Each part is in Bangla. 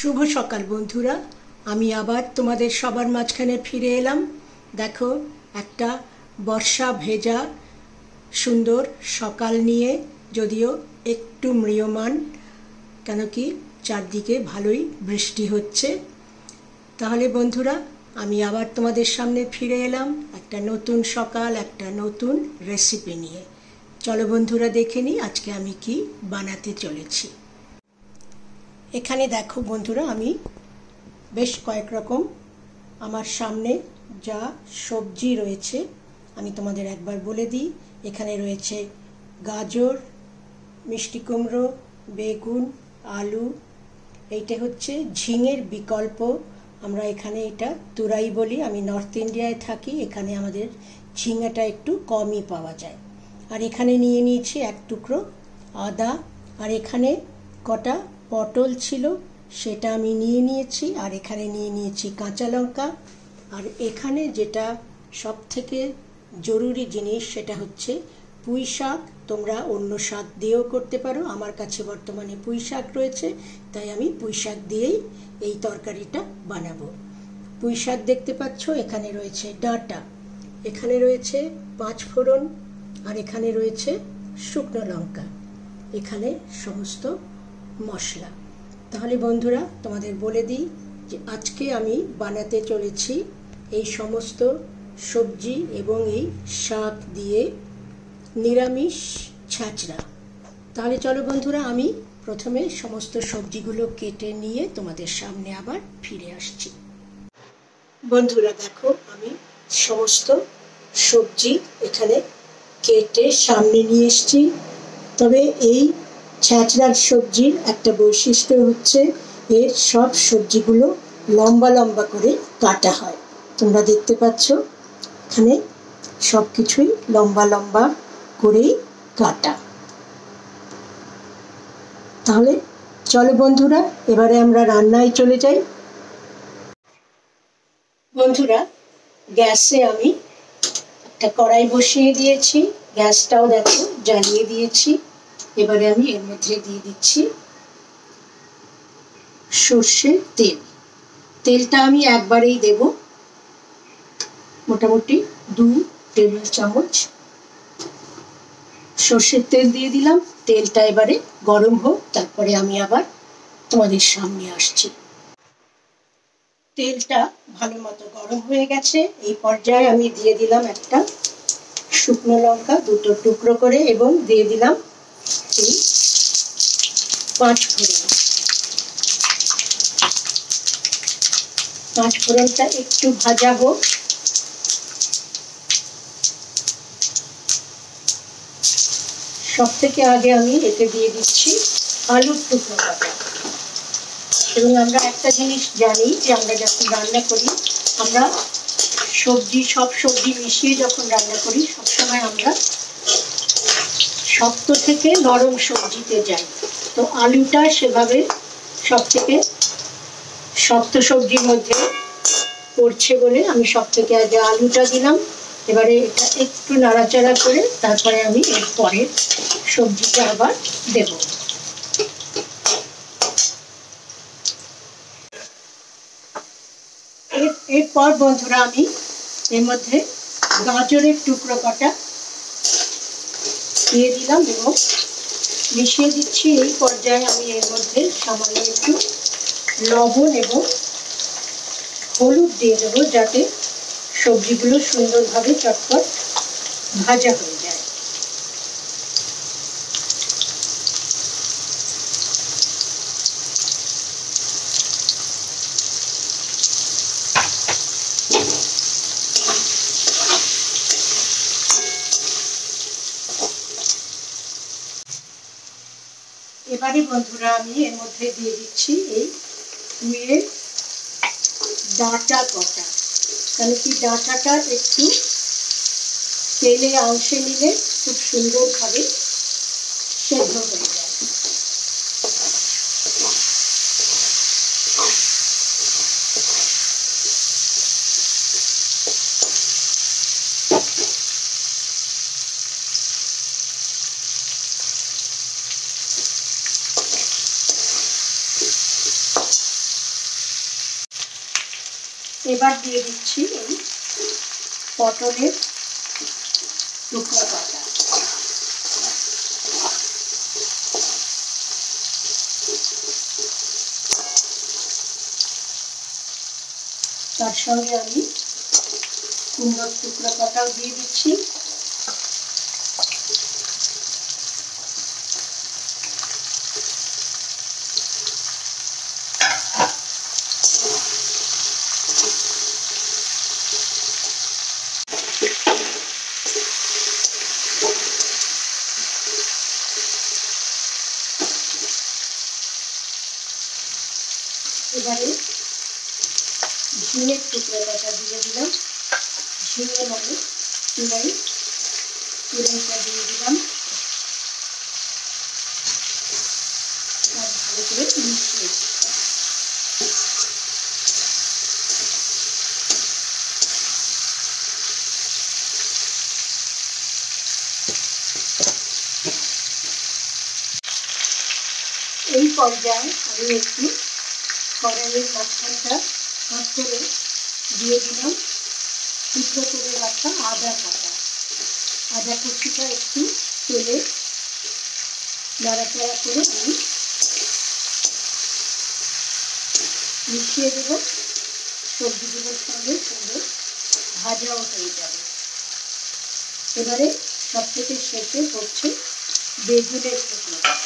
শুভ সকাল বন্ধুরা, আমি আবার তোমাদের সবার মাঝখানে ফিরে এলাম। দেখো, একটা বর্ষা ভেজা সুন্দর সকাল নিয়ে, যদিও একটু ম্রিয়মান, কেন কি চারদিকে ভালোই বৃষ্টি হচ্ছে। তাহলে বন্ধুরা, আমি আবার তোমাদের সামনে ফিরে এলাম একটা নতুন সকাল, একটা নতুন রেসিপি নিয়ে। চলো বন্ধুরা, দেখে নিই আজকে আমি কি বানাতে চলেছি। এখানে দেখো বন্ধুরা, আমি বেশ কয়েক রকম আমার সামনে যা সবজি রয়েছে আমি তোমাদের একবার বলে দিই। এখানে রয়েছে গাজর, মিষ্টি কুমড়ো, বেগুন, আলু। এইটা হচ্ছে ঝিঙের বিকল্প, আমরা এখানে এটা তুরাই বলি। আমি নর্থ ইন্ডিয়ায় থাকি, এখানে আমাদের ঝিঙেটা একটু কমই পাওয়া যায়। আর এখানে নিয়ে নিয়েছি এক টুকরো আদা, আর এখানে কটা পটল ছিল সেটা আমি নিয়ে নিয়েছি, আর এখানে নিয়ে নিয়েছি কাঁচা লঙ্কা। আর এখানে যেটা সব থেকে জরুরি জিনিস সেটা হচ্ছে পুঁই শাক। তোমরা অন্য শাক দিয়েও করতে পারো, আমার কাছে বর্তমানে পুঁই শাক রয়েছে, তাই আমি পুঁই শাক দিয়েই এই তরকারিটা বানাবো। পুঁই শাক দেখতে পাচ্ছ, এখানে রয়েছে ডাঁটা, এখানে রয়েছে পাঁচফোড়ন, আর এখানে রয়েছে শুকনো লঙ্কা, এখানে সমস্ত মশলা। তাহলে বন্ধুরা, তোমাদের বলে দিই যে আজকে আমি বানাতে চলেছি এই সমস্ত সবজি এবং এই শাক দিয়ে নিরামিষ ছ্যাঁচড়া। তাহলে চলো বন্ধুরা, আমি প্রথমে সমস্ত সবজিগুলো কেটে নিয়ে তোমাদের সামনে আবার ফিরে আসছি। বন্ধুরা দেখো, আমি সমস্ত সবজি এখানে কেটে সামনে নিয়ে এসেছি। তবে এই ছ্যাঁচড়ার সবজির একটা বৈশিষ্ট্য হচ্ছে এর সব সবজিগুলো লম্বা লম্বা করে কাটা হয়। তোমরা দেখতে পাচ্ছ এখানে সব কিছুই লম্বা লম্বা করেই কাটা। তাহলে চলো বন্ধুরা, এবারে আমরা রান্নায় চলে যাই। বন্ধুরা, গ্যাসে আমি একটা কড়াই বসিয়ে দিয়েছি, গ্যাসটাও দেখো জ্বালিয়ে দিয়েছি। এবারে আমি এর মধ্যে দিয়ে দিচ্ছি সর্ষের তেল। তেলটা আমি একবারেই দেব, মোটামুটি 2 টেবিল চামচ সর্ষের তেল দিয়ে দিলাম। তেলটা এবারে গরম হোক, তারপরে আমি আবার তোমাদের সামনে আসছি। তেলটা ভালো মতো গরম হয়ে গেছে। এই পর্যায়ে আমি দিয়ে দিলাম একটা শুকনো লঙ্কা, 2টো টুকরো করে, এবং দিয়ে দিলাম এই পাঁচফোড়নটা একটু ভাজা হোক। সব থেকে আগে আমি এতে দিয়ে দিচ্ছি আলুর টুকরো কাটা। এবং আমরা একটা জিনিস জানি যে আমরা যখন রান্না করি, আমরা সব সবজি মিশিয়ে যখন রান্না করি, সবসময় আমরা শক্ত থেকে নরম সবজিতে যাই। তো আলুটা সেভাবে সব থেকে শক্ত সবজির মধ্যে পড়ছে বলে আমি সব থেকে আগে আলুটা দিলাম। এবারে এটা একটু নাড়াচাড়া করে তারপরে আমি এরপরে সবজিটা আবার দেব। এরপর বন্ধুরা, আমি এর মধ্যে গাজরের টুকরো কাটা দিয়ে দিলাম এবং মিশিয়ে দিচ্ছি। এই পর্যায়ে আমি এর মধ্যে সামান্য একটু লবণ এবং হলুদ দিয়ে দেবো, যাতে সবজিগুলো সুন্দরভাবে চটপট ভাজা হয়ে যায়। এবারে বন্ধুরা, আমি এর মধ্যে দিয়ে দিচ্ছি এই পুঁইয়ের ডাঁটা কটা, কেন কি ডাঁটাটা একটু তেলে আঁশে নিলে খুব সুন্দরভাবে সেদ্ধ হয়ে যায়। এবার দিয়ে দিচ্ছি এই পটলের টুকরো কাটা। তার সঙ্গে আমি কুমড়োর টুকরো কাটাও দিয়ে দিচ্ছি। এবারে ঝিঙের টুকরো কাটা দিয়ে দিলাম, ঝিঙে মানে চুড়াই, চুড়াইটা দিয়ে দিলাম। আর ভালো করে মিশিয়ে দিলাম। এই পর্যায়ে আমি একটু কড়াইয়ের মাঝখানটা ভাগ করে দিয়ে দিলাম টুকরো করে রাখা আদা কাটা। আদা কুচিটা একটু তেলে নাড়াচাড়া করে আমি মিশিয়ে দেব। সবজিগুলোর সঙ্গে সুন্দর ভাজাও হয়ে যাবে। এবারে সব থেকে শেষে হচ্ছে বেগুনের টুকরো কাটা।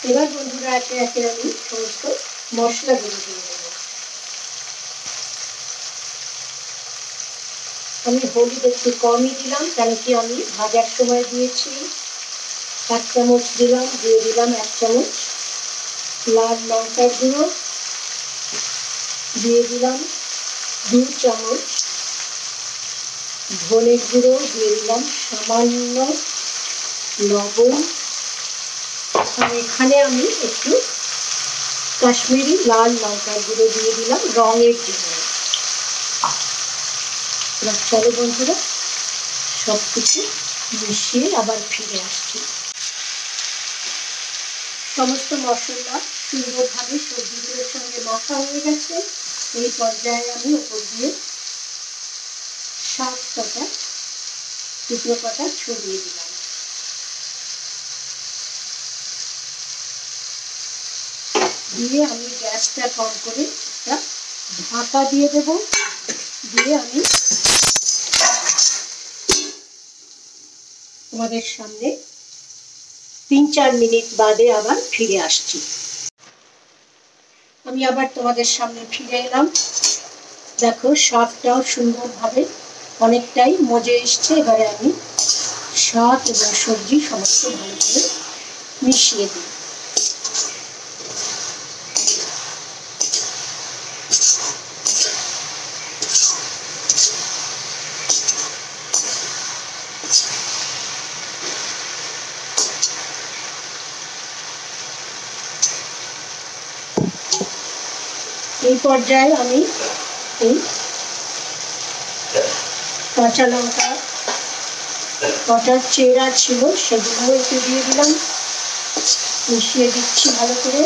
এবার বন্ধুরা একে একে আমি সমস্ত মশলাগুলো দিয়ে দেবো। আমি হলুদ একটু কমই দিলাম, কেন কি আমি ভাজার সময় দিয়েছি। 1 চামচ দিলাম, দিয়ে দিলাম 1 চামচ লাল লঙ্কার গুঁড়ো, দিয়ে দিলাম 2 চামচ ধনের গুঁড়ো, দিয়ে দিলাম সামান্য লবণ। আর এখানে আমি একটু কাশ্মীরি লাল লঙ্কার গুঁড়ো দিয়ে দিলাম রঙের জন্য। চলো বন্ধুরা সব কিছু মিশিয়ে আবার ফিরে আসছি। সমস্ত মশলা সুন্দরভাবে সবজিগুলোর সঙ্গে মাখা হয়ে গেছে। এই পর্যায়ে আমি ওপর দিয়ে শাক কাটা টুকরো কাটা ছড়িয়ে দিলাম। দিয়ে আমি গ্যাসটা কম করে একটা ঢাকা দিয়ে দেব। দিয়ে আমি তোমাদের সামনে 3-4 মিনিট বাদে আবার ফিরে আসছি। আমি আবার তোমাদের সামনে ফিরে এলাম। দেখো শাকটাও সুন্দরভাবে অনেকটাই মজে এসছে। এবারে আমি শাক এবং সবজি সমস্ত ভালো করে মিশিয়ে দিই। এই পর্যায়ে আমি এই কাঁচা লঙ্কা কটার চেরা ছিল সেগুলো একটু দিয়ে দিলাম, মিশিয়ে দিচ্ছি ভালো করে।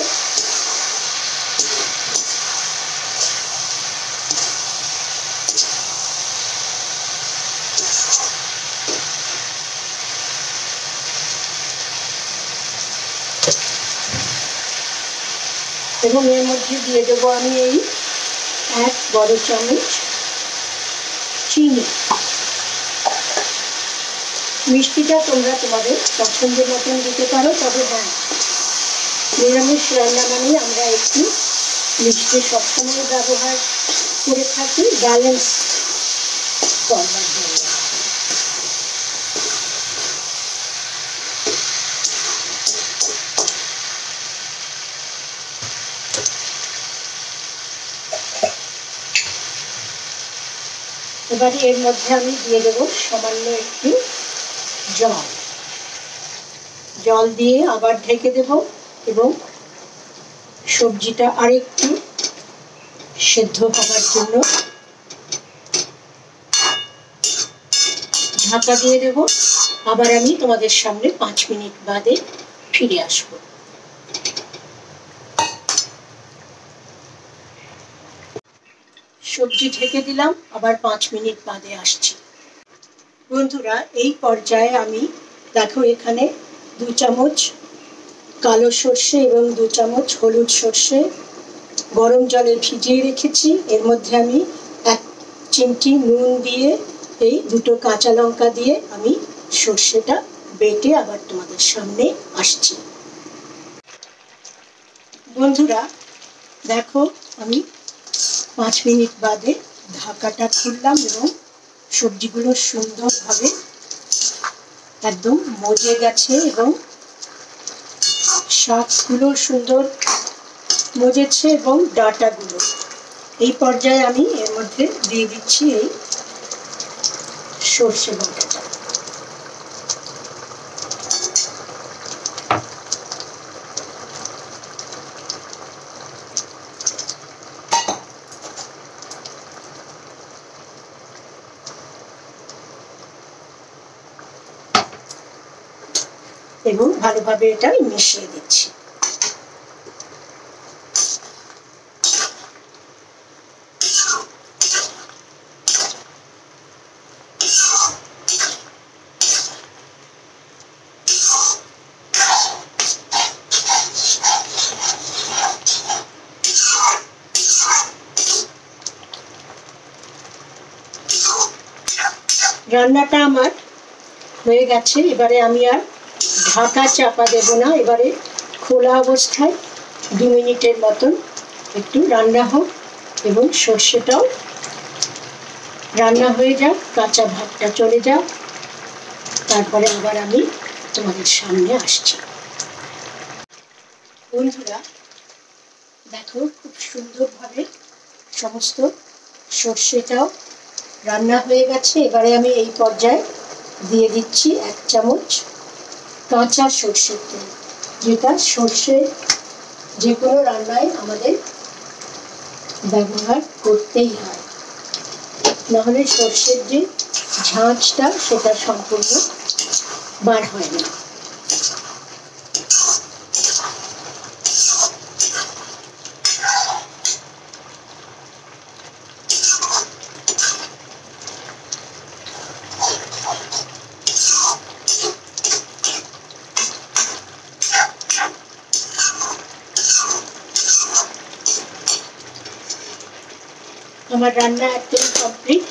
এবং এর মধ্যে দিয়ে দেবো আমি এই 1 বড় চামচ চিনি। মিষ্টিটা তোমরা তোমাদের পছন্দের মতন দিতে পারো, তবে হ্যাঁ নিরামিষ রান্না মানে আমরা একটু মিষ্টি সবসময় ব্যবহার করে থাকি ব্যালেন্স করবার জন্য। এবারে এর মধ্যে আমি দিয়ে দেব সামান্য একটু জল। জল দিয়ে আবার ঢেকে দেব এবং সবজিটা আরেকটু সেদ্ধ হবার জন্য ঢাকা দিয়ে দেব। আবার আমি তোমাদের সামনে 5 মিনিট বাদে ফিরে আসব। সবজি ঢেকে দিলাম, আবার 5 মিনিট বাদে আসছি। বন্ধুরা, এই পর্যায়ে আমি দেখো এখানে 2 চামচ কালো সর্ষে এবং 2 চামচ হলুদ সর্ষে গরম জলে ভিজিয়ে রেখেছি। এর মধ্যে আমি 1 চিমটি নুন দিয়ে এই 2টো কাঁচা লঙ্কা দিয়ে আমি সর্ষেটা বেটে আবার তোমাদের সামনে আসছি। বন্ধুরা দেখো, আমি 5 মিনিট বাদে ঢাকাটা খুললাম এবং সবজিগুলো সুন্দরভাবে একদম মজে গেছে এবং শাকগুলো সুন্দর মজেছে এবং ডাঁটাগুলো। এই পর্যায়ে আমি এর মধ্যে দিয়ে দিচ্ছি এই সর্ষে বাটাটা। এবং ভালোভাবে এটা মিশিয়ে দিচ্ছি। রান্নাটা আমার হয়ে গেছে। এবারে আমি আর ঢাকা চাপা দেব না। এবারে খোলা অবস্থায় 2 মিনিটের মতন একটু রান্না হোক এবং সর্ষেটাও রান্না হয়ে যাক, কাঁচা ভাবটা চলে যাক। তারপরে আবার আমি তোমাদের সামনে আসছি। বন্ধুরা দেখো, খুব সুন্দরভাবে সমস্ত সর্ষেটাও রান্না হয়ে গেছে। এবারে আমি এই পর্যায়ে দিয়ে দিচ্ছি 1 চামচ কাঁচা সর্ষের তেল, যেটা সর্ষে যে কোনো রান্নায় আমাদের ব্যবহার করতেই হয়, নাহলে সর্ষের যে ঝাঁঝটা সেটা সম্পূর্ণ বার হয় না। আমার রান্না একদম কমপ্লিট।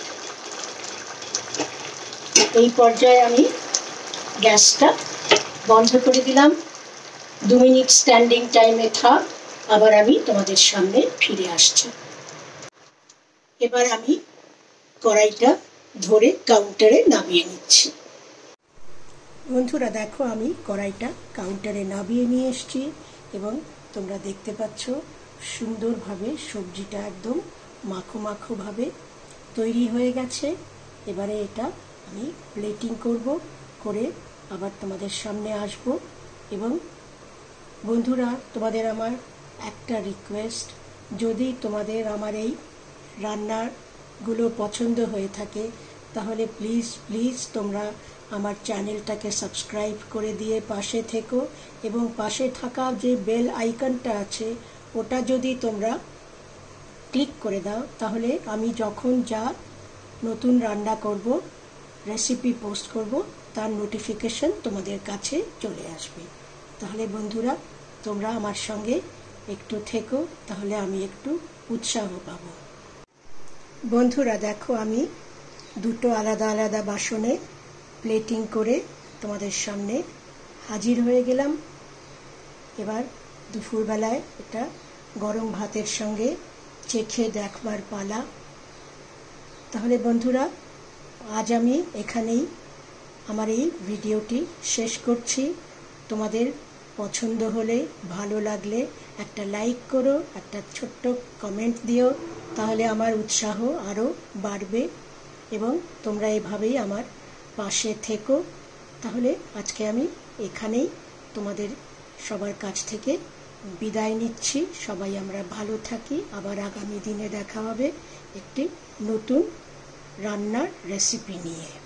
এই পর্যায়ে আমি গ্যাসটা বন্ধ করে দিলাম। 2 মিনিট স্ট্যান্ডিং টাইমে থাক, আবার আমি তোমাদের সামনে ফিরে আসছি। এবার আমি কড়াইটা ধরে কাউন্টারে নামিয়ে নিচ্ছি। বন্ধুরা দেখো, আমি কড়াইটা কাউন্টারে নামিয়ে নিয়ে এসেছি এবং তোমরা দেখতে পাচ্ছ সুন্দরভাবে সবজিটা একদম মাখো মাখো ভাবে তৈরি হয়ে গেছে। এবারে এটা আমি প্লেটিং করে আবার তোমাদের সামনে আসব। এবং বন্ধুরা, তোমাদের আমার একটা রিকোয়েস্ট, যদি তোমাদের আমার এই রান্নাগুলো পছন্দ হয়ে থাকে তাহলে প্লিজ প্লিজ তোমরা আমার চ্যানেলটাকে সাবস্ক্রাইব করে দিয়ে পাশে থেকো এবং পাশে থাকা যে বেল আইকনটা আছে ওটা যদি তোমরা ক্লিক করে দাও তাহলে আমি যখন যা নতুন রান্না করব, রেসিপি পোস্ট করব, তার নোটিফিকেশন তোমাদের কাছে চলে আসবে। তাহলে বন্ধুরা, তোমরা আমার সঙ্গে একটু থেকো, তাহলে আমি একটু উৎসাহ পাব। বন্ধুরা দেখো, আমি 2টো আলাদা আলাদা বাসনে প্লেটিং করে তোমাদের সামনে হাজির হয়ে গেলাম। এবার দুপুরবেলায় এটা গরম ভাতের সঙ্গে চেখে দেখবার পালা। তাহলে বন্ধুরা, আজ আমি এখানেই আমার এই ভিডিওটি শেষ করছি। তোমাদের পছন্দ হলে, ভালো লাগলে একটা লাইক করো, একটা ছোট্ট কমেন্ট দিও, তাহলে আমার উৎসাহ আরও বাড়বে। এবং তোমরা এভাবেই আমার পাশে থেকো। তাহলে আজকে আমি এখানেই তোমাদের সবার কাছ থেকে বিদায় নিচ্ছি। সবাই আমরা ভালো থাকি। আবার আগামী দিনে দেখা হবে একটি নতুন রান্নার রেসিপি নিয়ে।